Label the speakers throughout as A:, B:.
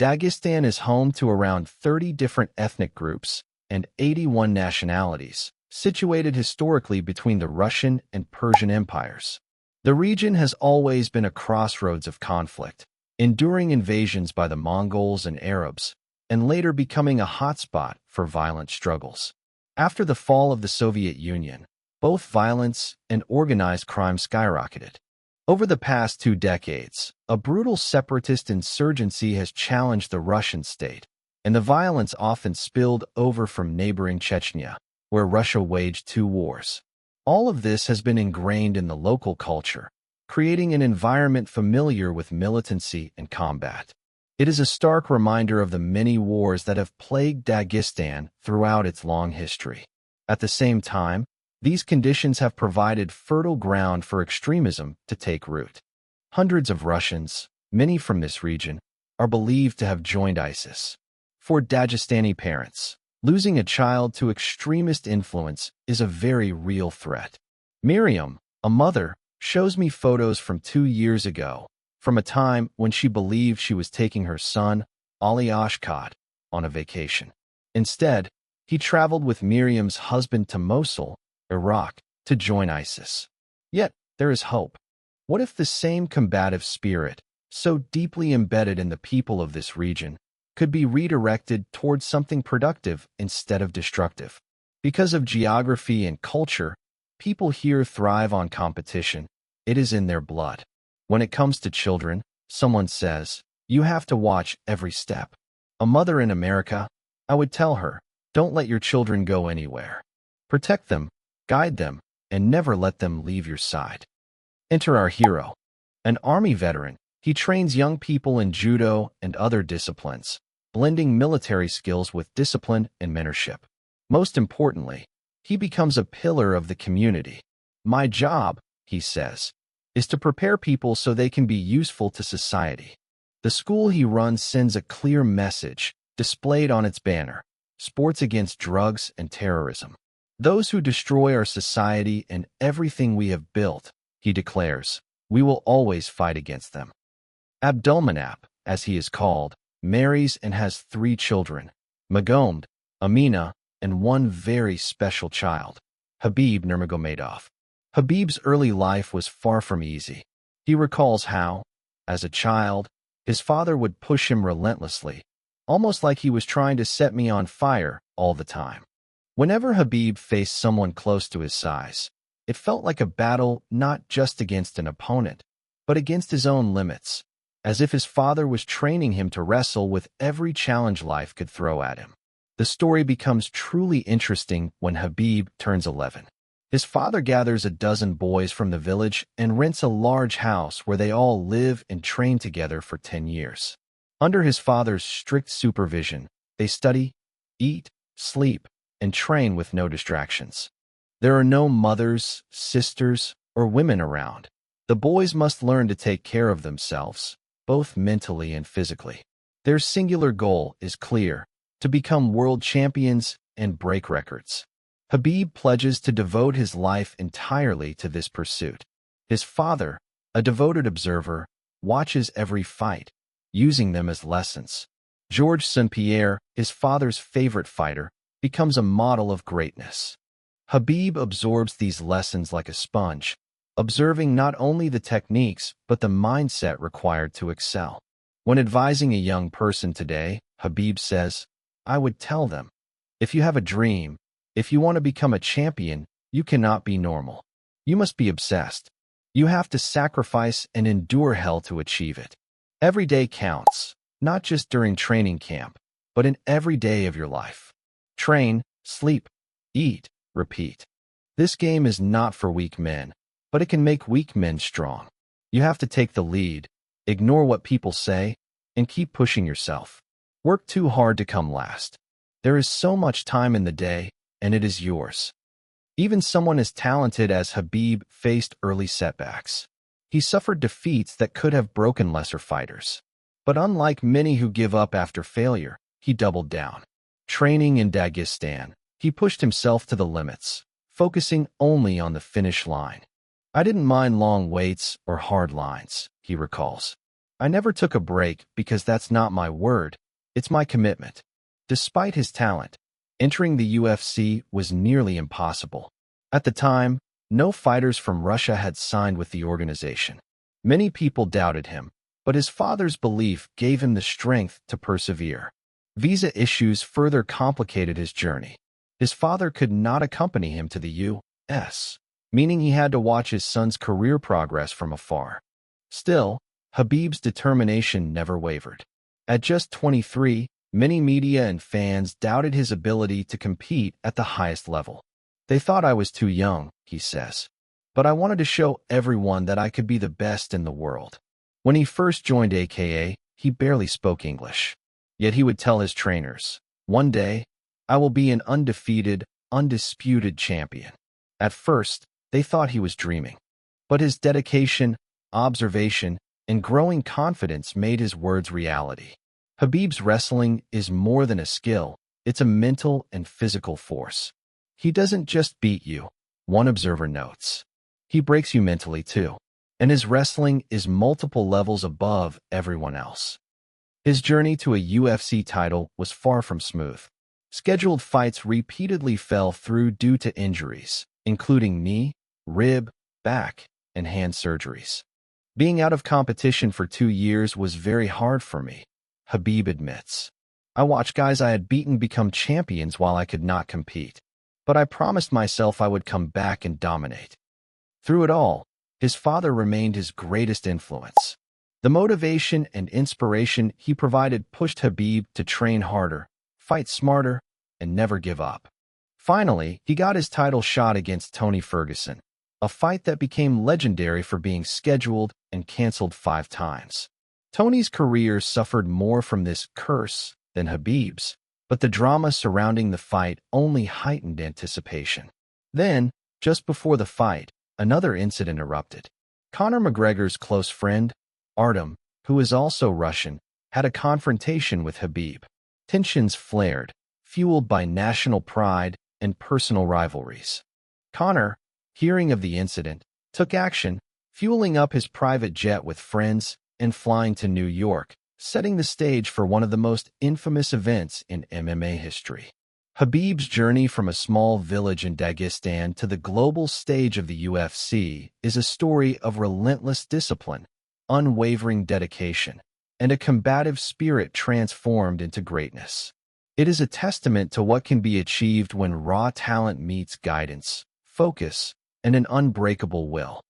A: Dagestan is home to around 30 different ethnic groups and 81 nationalities, situated historically between the Russian and Persian empires. The region has always been a crossroads of conflict, enduring invasions by the Mongols and Arabs, and later becoming a hotspot for violent struggles. After the fall of the Soviet Union, both violence and organized crime skyrocketed. Over the past 2 decades, a brutal separatist insurgency has challenged the Russian state, and the violence often spilled over from neighboring Chechnya, where Russia waged 2 wars. All of this has been ingrained in the local culture, creating an environment familiar with militancy and combat. It is a stark reminder of the many wars that have plagued Dagestan throughout its long history. At the same time, these conditions have provided fertile ground for extremism to take root. Hundreds of Russians, many from this region, are believed to have joined ISIS. For Dagestani parents, losing a child to extremist influence is a very real threat. Miriam, a mother, shows me photos from 2 years ago, from a time when she believed she was taking her son, Ali Ashkot, on a vacation. Instead, he traveled with Miriam's husband to Mosul, Iraq, to join ISIS. Yet, there is hope. What if the same combative spirit, so deeply embedded in the people of this region, could be redirected towards something productive instead of destructive? Because of geography and culture, people here thrive on competition. It is in their blood. When it comes to children, someone says, "You have to watch every step." A mother in America, I would tell her, "Don't let your children go anywhere. Protect them, guide them, and never let them leave your side." Enter our hero. An Army veteran, he trains young people in judo and other disciplines, blending military skills with discipline and mentorship. Most importantly, he becomes a pillar of the community. "My job," he says, "is to prepare people so they can be useful to society." The school he runs sends a clear message, displayed on its banner: "Sports against drugs and terrorism. Those who destroy our society and everything we have built," he declares, "we will always fight against them." Abdulmanap, as he is called, marries and has 3 children: Magomed, Amina, and one very special child, KHABIB Nurmagomedov. Habib's early life was far from easy. He recalls how, as a child, his father would push him relentlessly, almost like he was trying to set me on fire all the time. Whenever Habib faced someone close to his size, it felt like a battle not just against an opponent, but against his own limits, as if his father was training him to wrestle with every challenge life could throw at him. The story becomes truly interesting when Habib turns 11. His father gathers a dozen boys from the village and rents a large house where they all live and train together for 10 years. Under his father's strict supervision, they study, eat, sleep, and train with no distractions. There are no mothers, sisters, or women around. The boys must learn to take care of themselves, both mentally and physically. Their singular goal is clear: to become world champions and break records. Habib pledges to devote his life entirely to this pursuit. His father, a devoted observer, watches every fight, using them as lessons. Georges St-Pierre, his father's favorite fighter, becomes a model of greatness. Habib absorbs these lessons like a sponge, observing not only the techniques but the mindset required to excel. When advising a young person today, Habib says, "I would tell them, if you have a dream, if you want to become a champion, you cannot be normal. You must be obsessed. You have to sacrifice and endure hell to achieve it. Every day counts, not just during training camp, but in every day of your life. Train, sleep, eat, repeat. This game is not for weak men, but it can make weak men strong. You have to take the lead, ignore what people say, and keep pushing yourself. Work too hard to come last. There is so much time in the day, and it is yours." Even someone as talented as Habib faced early setbacks. He suffered defeats that could have broken lesser fighters. But unlike many who give up after failure, he doubled down. Training in Dagestan, he pushed himself to the limits, focusing only on the finish line. "I didn't mind long waits or hard lines," he recalls. I never took a break because that's not my word, it's my commitment. Despite his talent, entering the UFC was nearly impossible. At the time, no fighters from Russia had signed with the organization. Many people doubted him, but his father's belief gave him the strength to persevere. Visa issues further complicated his journey. His father could not accompany him to the U.S., meaning he had to watch his son's career progress from afar. Still, Khabib's determination never wavered. At just 23, many media and fans doubted his ability to compete at the highest level. They thought I was too young, he says. But I wanted to show everyone that I could be the best in the world. When he first joined AKA, he barely spoke English. Yet he would tell his trainers, "One day, I will be an undefeated, undisputed champion." At first, they thought he was dreaming. But his dedication, observation, and growing confidence made his words reality. Khabib's wrestling is more than a skill, it's a mental and physical force. He doesn't just beat you, one observer notes. He breaks you mentally too. And his wrestling is multiple levels above everyone else. His journey to a UFC title was far from smooth. Scheduled fights repeatedly fell through due to injuries, including knee, rib, back, and hand surgeries. Being out of competition for 2 years was very hard for me, Khabib admits. I watched guys I had beaten become champions while I could not compete. But I promised myself I would come back and dominate. Through it all, his father remained his greatest influence. The motivation and inspiration he provided pushed Khabib to train harder, fight smarter, and never give up. Finally, he got his title shot against Tony Ferguson, a fight that became legendary for being scheduled and canceled 5 times. Tony's career suffered more from this curse than Khabib's, but the drama surrounding the fight only heightened anticipation. Then, just before the fight, another incident erupted. Conor McGregor's close friend, Artem, who is also Russian, had a confrontation with Khabib. Tensions flared, fueled by national pride and personal rivalries. Conor, hearing of the incident, took action, fueling up his private jet with friends and flying to New York, setting the stage for one of the most infamous events in MMA history. Khabib's journey from a small village in Dagestan to the global stage of the UFC is a story of relentless discipline, unwavering dedication, and a combative spirit transformed into greatness. It is a testament to what can be achieved when raw talent meets guidance, focus, and an unbreakable will.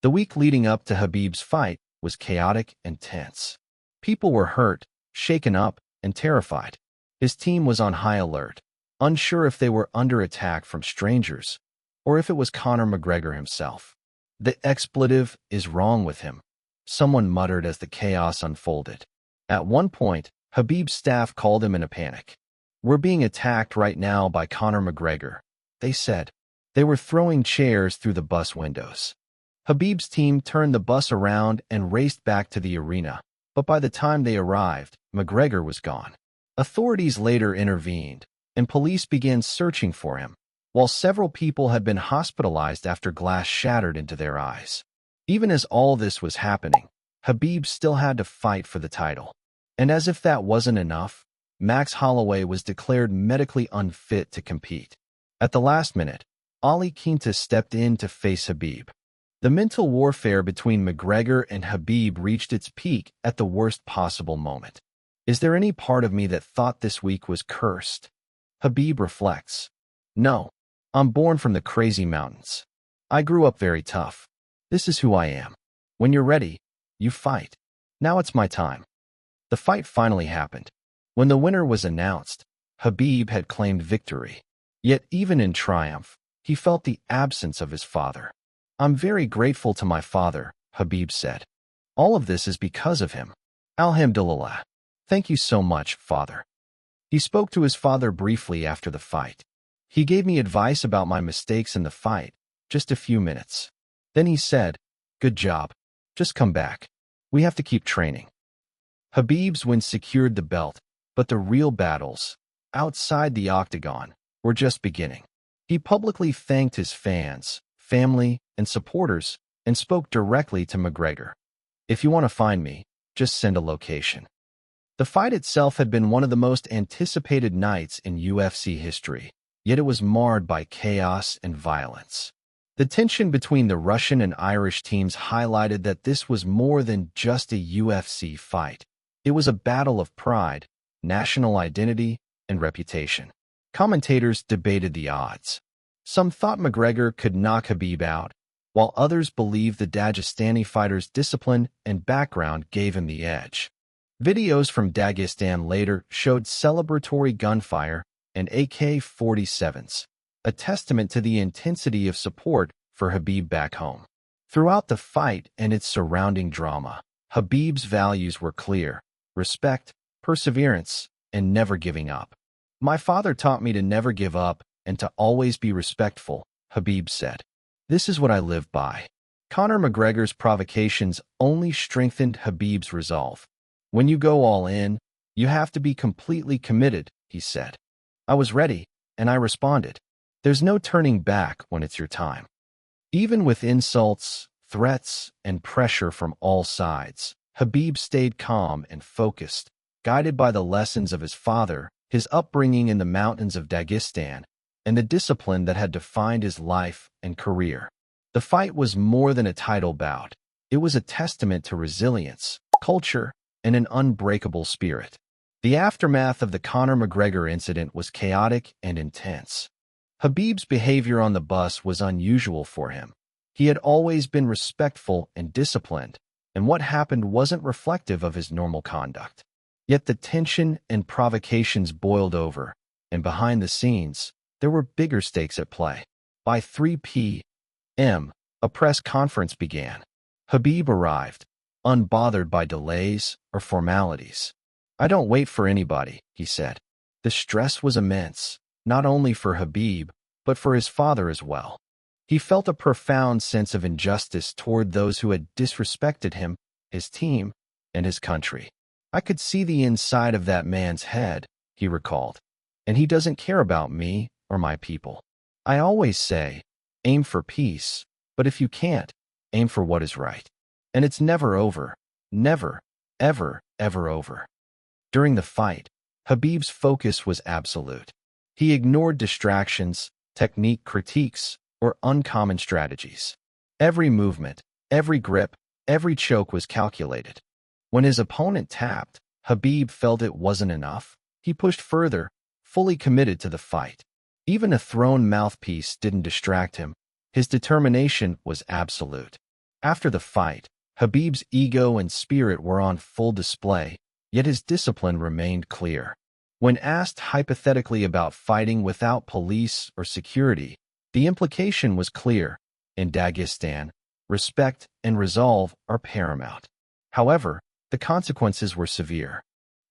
A: The week leading up to Khabib's fight was chaotic and tense. People were hurt, shaken up, and terrified. His team was on high alert, unsure if they were under attack from strangers or if it was Conor McGregor himself. "The expletive is wrong with him," someone muttered as the chaos unfolded. At one point, Khabib's staff called him in a panic. "We're being attacked right now by Conor McGregor," they said. They were throwing chairs through the bus windows. Khabib's team turned the bus around and raced back to the arena, but by the time they arrived, McGregor was gone. Authorities later intervened, and police began searching for him, while several people had been hospitalized after glass shattered into their eyes. Even as all this was happening, Khabib still had to fight for the title. And as if that wasn't enough, Max Holloway was declared medically unfit to compete. At the last minute, Ali Quinta stepped in to face Khabib. The mental warfare between McGregor and Khabib reached its peak at the worst possible moment. "Is there any part of me that thought this week was cursed?" Khabib reflects. "No, I'm born from the crazy mountains. I grew up very tough. This is who I am. When you're ready, you fight. Now it's my time." The fight finally happened. When the winner was announced, Khabib had claimed victory. Yet even in triumph, he felt the absence of his father. "I'm very grateful to my father," Khabib said. "All of this is because of him. Alhamdulillah. Thank you so much, Father." He spoke to his father briefly after the fight. "He gave me advice about my mistakes in the fight, just a few minutes. Then he said, 'Good job. Just come back. We have to keep training.'" Khabib's win secured the belt, but the real battles, outside the octagon, were just beginning. He publicly thanked his fans, family, and supporters, and spoke directly to McGregor. "If you want to find me, just send a location. The fight itself had been one of the most anticipated nights in UFC history, yet it was marred by chaos and violence. The tension between the Russian and Irish teams highlighted that this was more than just a UFC fight. It was a battle of pride, national identity, and reputation. Commentators debated the odds. Some thought McGregor could knock Khabib out, while others believed the Dagestani fighter's discipline and background gave him the edge. Videos from Dagestan later showed celebratory gunfire and AK-47s, a testament to the intensity of support for Khabib back home. Throughout the fight and its surrounding drama, Khabib's values were clear: respect, perseverance, and never giving up. "My father taught me to never give up and to always be respectful," Khabib said. "This is what I live by." Conor McGregor's provocations only strengthened Khabib's resolve. "When you go all in, you have to be completely committed," he said. "I was ready, and I responded. There's no turning back when it's your time." Even with insults, threats, and pressure from all sides, Khabib stayed calm and focused, guided by the lessons of his father, his upbringing in the mountains of Dagestan, and the discipline that had defined his life and career. The fight was more than a title bout. It was a testament to resilience, culture, and an unbreakable spirit. The aftermath of the Conor McGregor incident was chaotic and intense. Khabib's behavior on the bus was unusual for him. He had always been respectful and disciplined, and what happened wasn't reflective of his normal conduct. Yet the tension and provocations boiled over, and behind the scenes, there were bigger stakes at play. By 3 p.m., a press conference began. Khabib arrived, unbothered by delays or formalities. "I don't wait for anybody," he said. The stress was immense, not only for Khabib, but for his father as well. He felt a profound sense of injustice toward those who had disrespected him, his team, and his country. "I could see the inside of that man's head," he recalled, "and he doesn't care about me or my people. I always say, aim for peace, but if you can't, aim for what is right. And it's never over. Never, ever, ever over." During the fight, Khabib's focus was absolute. He ignored distractions, technique critiques, or uncommon strategies. Every movement, every grip, every choke was calculated. When his opponent tapped, Khabib felt it wasn't enough. He pushed further, fully committed to the fight. Even a thrown mouthpiece didn't distract him. His determination was absolute. After the fight, Khabib's ego and spirit were on full display, yet his discipline remained clear. When asked hypothetically about fighting without police or security, the implication was clear. In Dagestan, respect and resolve are paramount. However, the consequences were severe.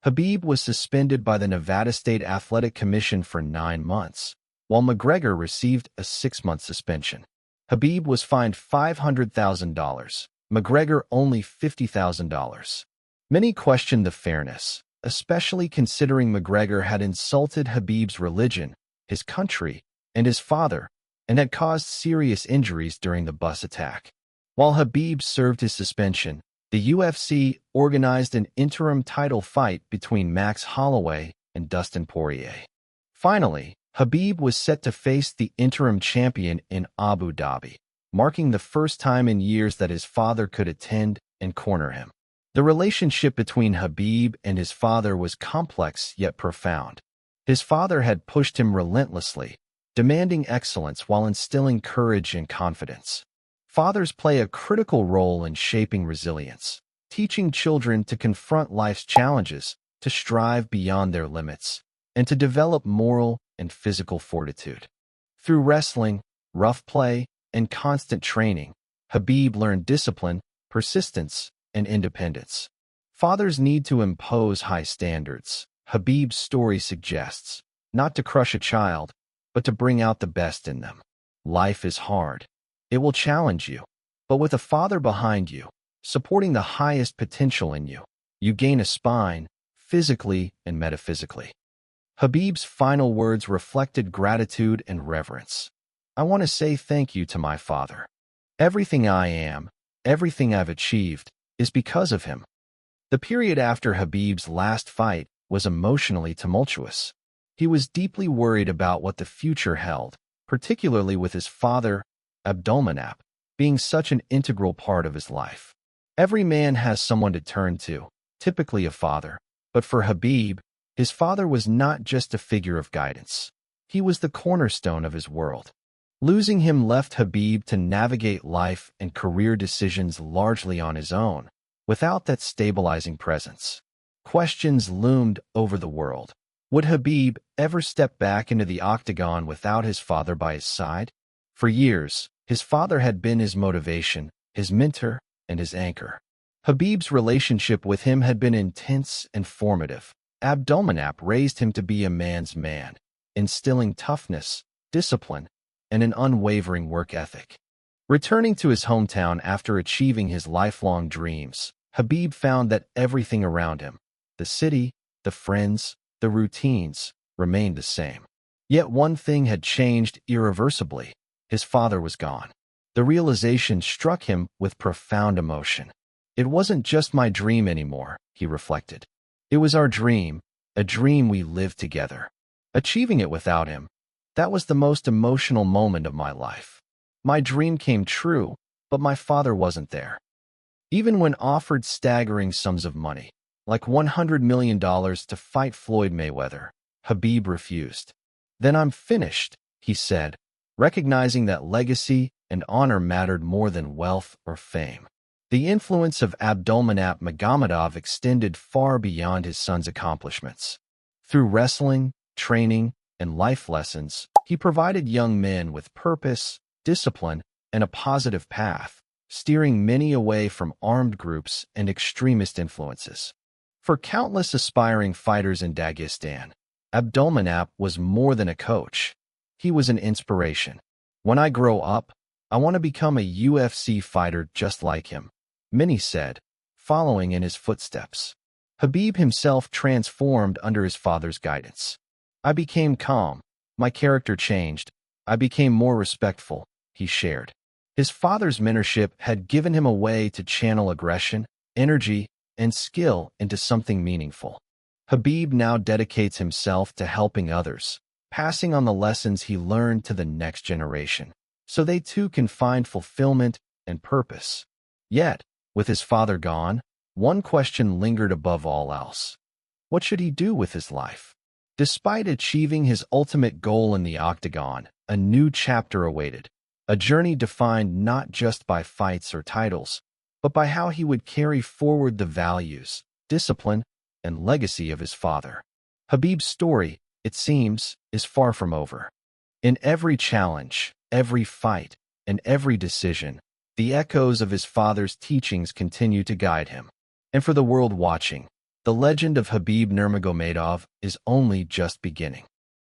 A: Khabib was suspended by the Nevada State Athletic Commission for 9 months, while McGregor received a 6-month suspension. Khabib was fined $500,000, McGregor only $50,000. Many questioned the fairness, especially considering McGregor had insulted Khabib's religion, his country, and his father, and had caused serious injuries during the bus attack. While Khabib served his suspension, the UFC organized an interim title fight between Max Holloway and Dustin Poirier. Finally, Khabib was set to face the interim champion in Abu Dhabi, marking the first time in years that his father could attend and corner him. The relationship between Khabib and his father was complex yet profound. His father had pushed him relentlessly, demanding excellence while instilling courage and confidence. Fathers play a critical role in shaping resilience, teaching children to confront life's challenges, to strive beyond their limits, and to develop moral and physical fortitude. Through wrestling, rough play, and constant training, Khabib learned discipline, persistence, and independence. Fathers need to impose high standards, Khabib's story suggests, not to crush a child, but to bring out the best in them. Life is hard. It will challenge you. But with a father behind you, supporting the highest potential in you, you gain a spine, physically and metaphysically. Khabib's final words reflected gratitude and reverence. "I want to say thank you to my father. Everything I am, everything I've achieved, is because of him." The period after Khabib's last fight was emotionally tumultuous. He was deeply worried about what the future held, particularly with his father, Abdulmanap, being such an integral part of his life. Every man has someone to turn to, typically a father, but for Khabib, his father was not just a figure of guidance. He was the cornerstone of his world. Losing him left Khabib to navigate life and career decisions largely on his own, without that stabilizing presence. Questions loomed over the world. Would Khabib ever step back into the octagon without his father by his side? For years, his father had been his motivation, his mentor, and his anchor. Khabib's relationship with him had been intense and formative. Abdulmanap raised him to be a man's man, instilling toughness, discipline, and an unwavering work ethic. Returning to his hometown after achieving his lifelong dreams, Khabib found that everything around him, the city, the friends, the routines, remained the same. Yet one thing had changed irreversibly. His father was gone. The realization struck him with profound emotion. It wasn't just my dream anymore, he reflected. It was our dream, a dream we lived together. Achieving it without him, that was the most emotional moment of my life. My dream came true, but my father wasn't there. Even when offered staggering sums of money, like $100 million to fight Floyd Mayweather, Khabib refused. Then I'm finished, he said, recognizing that legacy and honor mattered more than wealth or fame. The influence of Nurmagomedov extended far beyond his son's accomplishments. Through wrestling, training, and life lessons, he provided young men with purpose, discipline, and a positive path, steering many away from armed groups and extremist influences. For countless aspiring fighters in Dagestan, Abdulmanap was more than a coach. He was an inspiration. When I grow up, I want to become a UFC fighter just like him, many said, following in his footsteps. Khabib himself transformed under his father's guidance. I became calm. My character changed. I became more respectful, he shared. His father's mentorship had given him a way to channel aggression, energy, and skill into something meaningful. Khabib now dedicates himself to helping others, passing on the lessons he learned to the next generation, so they too can find fulfillment and purpose. Yet, with his father gone, one question lingered above all else. What should he do with his life? Despite achieving his ultimate goal in the octagon, a new chapter awaited, a journey defined not just by fights or titles, but by how he would carry forward the values, discipline, and legacy of his father. Khabib's story, it seems, is far from over. In every challenge, every fight, and every decision, the echoes of his father's teachings continue to guide him. And for the world watching, the legend of Khabib Nurmagomedov is only just beginning.